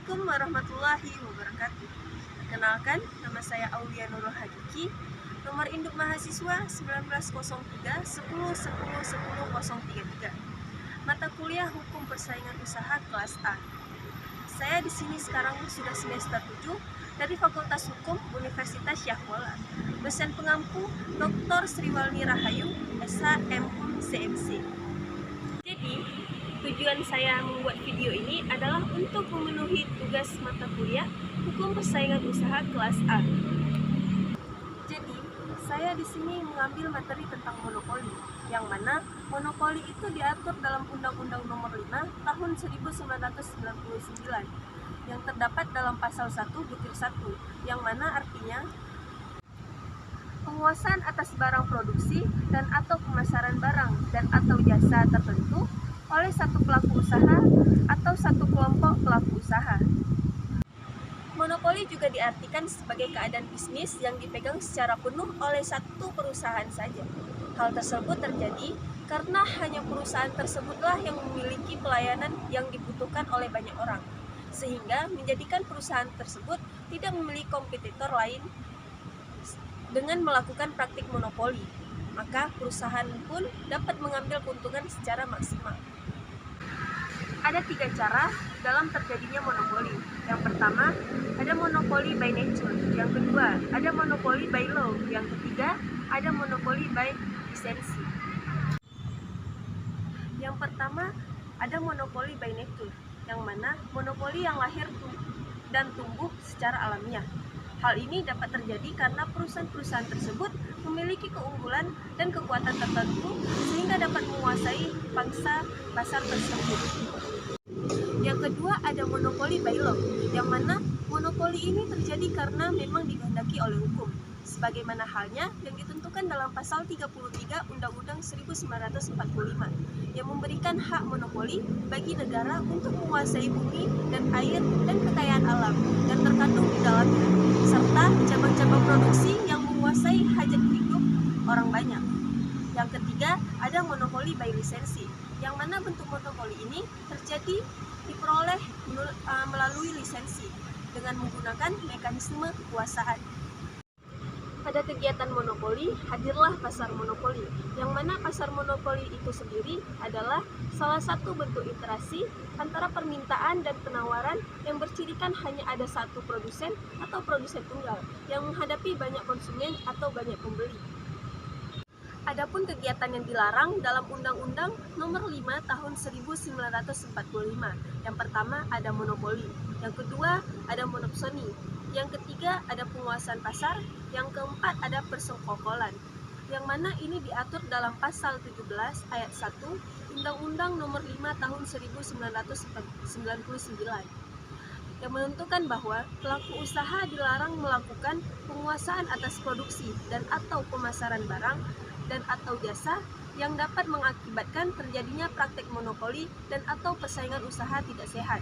Assalamualaikum warahmatullahi wabarakatuh. Perkenalkan, nama saya Aulia Nurul Hakiki. Nomor induk mahasiswa 1903 10 10 10 033. Mata kuliah Hukum Persaingan Usaha kelas A. Saya di sini sekarang sudah semester 7 dari Fakultas Hukum Universitas Syahwala. Dosen pengampu Dr. Sriwalni Rahayu, SH MHum CMC. Jadi, tujuan saya membuat video ini adalah untuk memenuhi tugas mata kuliah Hukum Persaingan Usaha kelas A. Jadi, saya di sini mengambil materi tentang monopoli, yang mana monopoli itu diatur dalam Undang-Undang Nomor 5 Tahun 1999 yang terdapat dalam pasal 1/1, yang mana artinya penguasaan atas barang produksi dan atau pemasaran barang dan atau jasa tertentu oleh satu pelaku usaha atau satu kelompok pelaku usaha. Monopoli juga diartikan sebagai keadaan bisnis yang dipegang secara penuh oleh satu perusahaan saja. Hal tersebut terjadi karena hanya perusahaan tersebutlah yang memiliki pelayanan yang dibutuhkan oleh banyak orang, sehingga menjadikan perusahaan tersebut tidak memiliki kompetitor lain dengan melakukan praktik monopoli. Maka perusahaan pun dapat mengambil keuntungan secara maksimal. Ada 3 cara dalam terjadinya monopoli. Yang pertama, ada monopoli by nature. Yang kedua, ada monopoli by law. Yang ketiga, ada monopoli by lisensi. Yang pertama, ada monopoli by nature, yang mana monopoli yang lahir dan tumbuh secara alamiah. Hal ini dapat terjadi karena perusahaan-perusahaan tersebut memiliki keunggulan dan kekuatan tertentu sehingga dapat menguasai pangsa pasar tersebut. Yang kedua, ada monopoli by law, yang mana monopoli ini terjadi karena memang dikehendaki oleh hukum, sebagaimana halnya yang ditentukan dalam pasal 33 Undang-Undang 1945 yang memberikan hak monopoli bagi negara untuk menguasai bumi dan air dan kekayaan alam yang terkandung di dalamnya, serta cabang-cabang produksi yang menguasai hajat hidup orang banyak. Yang ketiga, ada monopoli by lisensi, yang mana bentuk monopoli ini terjadi diperoleh melalui lisensi dengan menggunakan mekanisme kekuasaan. Pada kegiatan monopoli, hadirlah pasar monopoli, yang mana pasar monopoli itu sendiri adalah salah satu bentuk interaksi antara permintaan dan penawaran yang bercirikan hanya ada satu produsen atau produsen tunggal yang menghadapi banyak konsumen atau banyak pembeli. Adapun kegiatan yang dilarang dalam Undang-Undang Nomor 5 Tahun 1945. Yang pertama, ada monopoli. Yang kedua, ada monopsoni. Yang ketiga, ada penguasaan pasar. Yang keempat, ada persekongkolan. Yang mana ini diatur dalam pasal 17 ayat 1 Undang-Undang Nomor 5 Tahun 1999. Yang menentukan bahwa pelaku usaha dilarang melakukan penguasaan atas produksi dan atau pemasaran barang dan atau jasa yang dapat mengakibatkan terjadinya praktek monopoli dan atau persaingan usaha tidak sehat.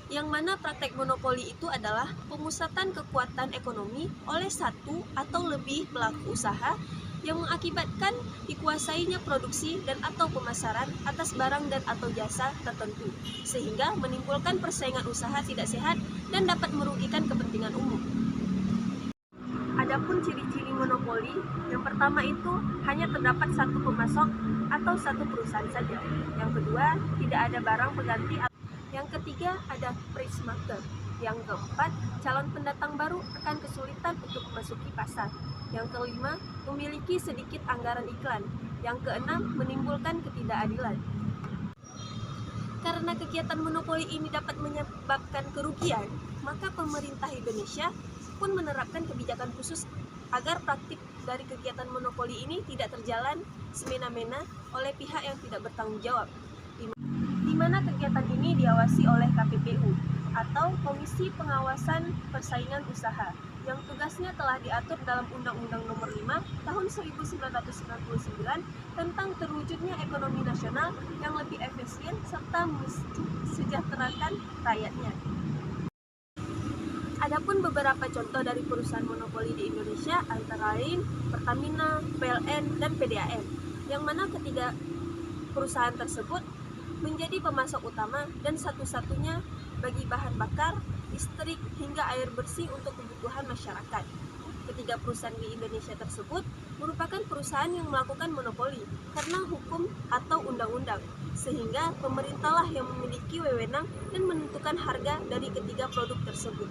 Yang mana praktek monopoli itu adalah pemusatan kekuatan ekonomi oleh satu atau lebih pelaku usaha yang mengakibatkan dikuasainya produksi dan atau pemasaran atas barang dan atau jasa tertentu, sehingga menimbulkan persaingan usaha tidak sehat dan dapat merugikan kepentingan umum. Adapun ciri-ciri monopoli, yang pertama itu hanya terdapat satu pemasok atau satu perusahaan saja. Yang kedua, tidak ada barang pengganti. Yang ketiga, ada price market. Yang keempat, calon pendatang baru akan kesulitan untuk memasuki pasar. Yang kelima, memiliki sedikit anggaran iklan. Yang keenam, menimbulkan ketidakadilan. Karena kegiatan monopoli ini dapat menyebabkan kerugian, maka pemerintah Indonesia pun menerapkan kebijakan khusus agar praktik dari kegiatan monopoli ini tidak terjalan semena-mena oleh pihak yang tidak bertanggung jawab, di mana kegiatan ini diawasi oleh KPPU atau Komisi Pengawasan Persaingan Usaha, yang tugasnya telah diatur dalam Undang-Undang Nomor 5 Tahun 1999 tentang terwujudnya ekonomi nasional yang lebih efisien serta mensejahterakan rakyatnya. Adapun beberapa contoh dari perusahaan monopoli di Indonesia antara lain Pertamina, PLN, dan PDAM, yang mana ketiga perusahaan tersebut menjadi pemasok utama dan satu-satunya bagi bahan bakar, listrik, hingga air bersih untuk kebutuhan masyarakat. Ketiga perusahaan di Indonesia tersebut merupakan perusahaan yang melakukan monopoli karena hukum atau undang-undang, sehingga pemerintahlah yang memiliki wewenang dan menentukan harga dari ketiga produk tersebut.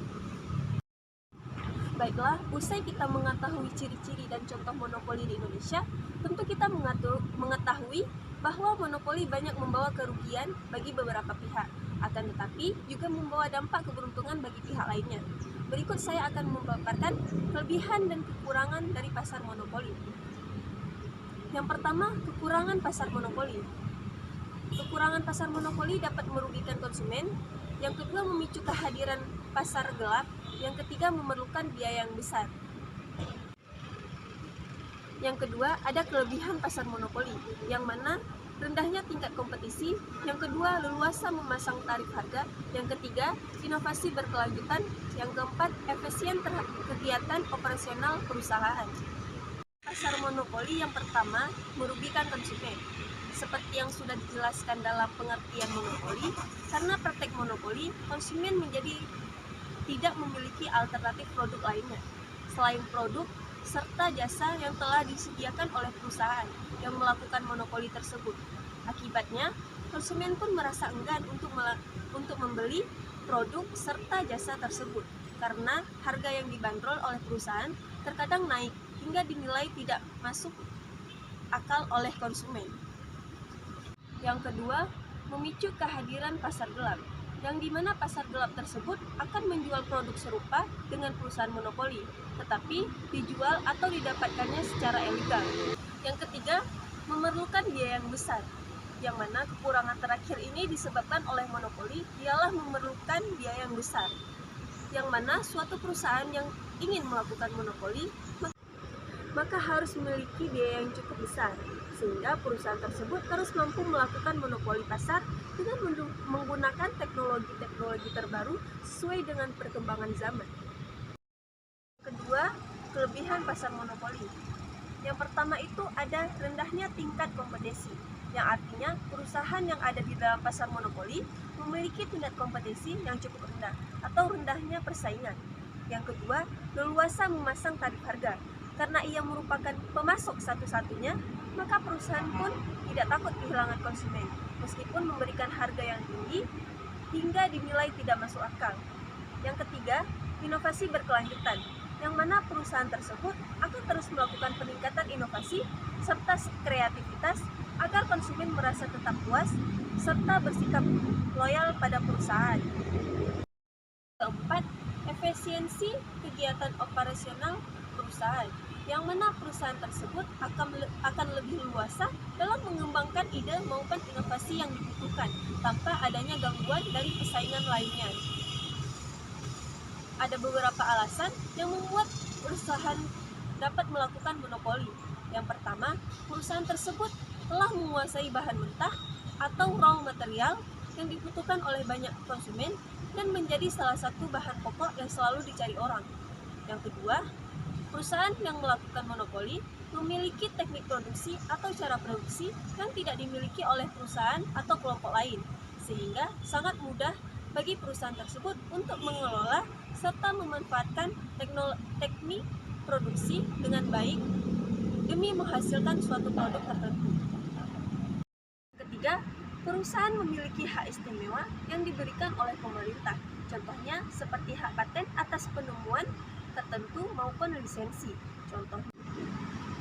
Baiklah, usai kita mengetahui ciri-ciri dan contoh monopoli di Indonesia, tentu kita mengetahui bahwa monopoli banyak membawa kerugian bagi beberapa pihak, akan tetapi juga membawa dampak keberuntungan bagi pihak lainnya. Berikut saya akan memaparkan kelebihan dan kekurangan dari pasar monopoli. Yang pertama, kekurangan pasar monopoli. Kekurangan pasar monopoli dapat merugikan konsumen. Yang kedua, memicu kehadiran pasar gelap. Yang ketiga, memerlukan biaya yang besar. Yang kedua, ada kelebihan pasar monopoli, yang mana rendahnya tingkat kompetisi. Yang kedua, leluasa memasang tarif harga. Yang ketiga, inovasi berkelanjutan. Yang keempat, efisien terhadap kegiatan operasional perusahaan. Pasar monopoli yang pertama, merugikan konsumen. Seperti yang sudah dijelaskan dalam pengertian monopoli, karena praktek monopoli, konsumen menjadi tidak memiliki alternatif produk lainnya selain produk serta jasa yang telah disediakan oleh perusahaan yang melakukan monopoli tersebut. Akibatnya, konsumen pun merasa enggan untuk membeli produk serta jasa tersebut karena harga yang dibanderol oleh perusahaan terkadang naik hingga dinilai tidak masuk akal oleh konsumen. Yang kedua, memicu kehadiran pasar gelap, yang dimana pasar gelap tersebut akan menjual produk serupa dengan perusahaan monopoli, tetapi dijual atau didapatkannya secara ilegal. Yang ketiga, memerlukan biaya yang besar, yang mana kekurangan terakhir ini disebabkan oleh monopoli ialah memerlukan biaya yang besar, yang mana suatu perusahaan yang ingin melakukan monopoli maka harus memiliki biaya yang cukup besar, sehingga perusahaan tersebut harus mampu melakukan monopoli pasar dengan menggunakan teknologi terbaru sesuai dengan perkembangan zaman. Kedua, kelebihan pasar monopoli. Yang pertama itu ada rendahnya tingkat kompetisi, yang artinya perusahaan yang ada di dalam pasar monopoli memiliki tingkat kompetisi yang cukup rendah atau rendahnya persaingan. Yang kedua, leluasa memasang tarif harga. Karena ia merupakan pemasok satu-satunya, maka perusahaan pun tidak takut kehilangan konsumen, meskipun memberikan harga yang tinggi hingga dinilai tidak masuk akal. Yang ketiga, inovasi berkelanjutan, yang mana perusahaan tersebut akan terus melakukan peningkatan inovasi serta kreativitas agar konsumen merasa tetap puas serta bersikap loyal pada perusahaan. Keempat, efisiensi kegiatan operasional perusahaan, yang mana perusahaan tersebut akan lebih luasa dalam mengembangkan ide maupun inovasi yang dibutuhkan tanpa adanya gangguan dari persaingan lainnya. Ada beberapa alasan yang membuat perusahaan dapat melakukan monopoli. Yang pertama, perusahaan tersebut telah menguasai bahan mentah atau raw material yang dibutuhkan oleh banyak konsumen dan menjadi salah satu bahan pokok yang selalu dicari orang. Yang kedua, perusahaan yang melakukan monopoli memiliki teknik produksi atau cara produksi yang tidak dimiliki oleh perusahaan atau kelompok lain, sehingga sangat mudah bagi perusahaan tersebut untuk mengelola serta memanfaatkan teknik produksi dengan baik demi menghasilkan suatu produk tertentu. Ketiga, perusahaan memiliki hak istimewa yang diberikan oleh pemerintah, contohnya seperti hak paten atas penemuan tertentu maupun lisensi.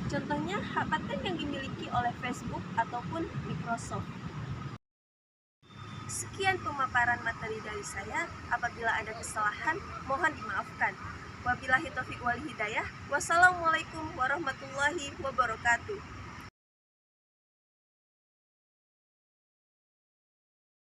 Contohnya hak paten yang dimiliki oleh Facebook ataupun Microsoft. Sekian pemaparan materi dari saya. Apabila ada kesalahan, mohon dimaafkan. Wabillahi taufiq wal hidayah. Wassalamualaikum warahmatullahi wabarakatuh.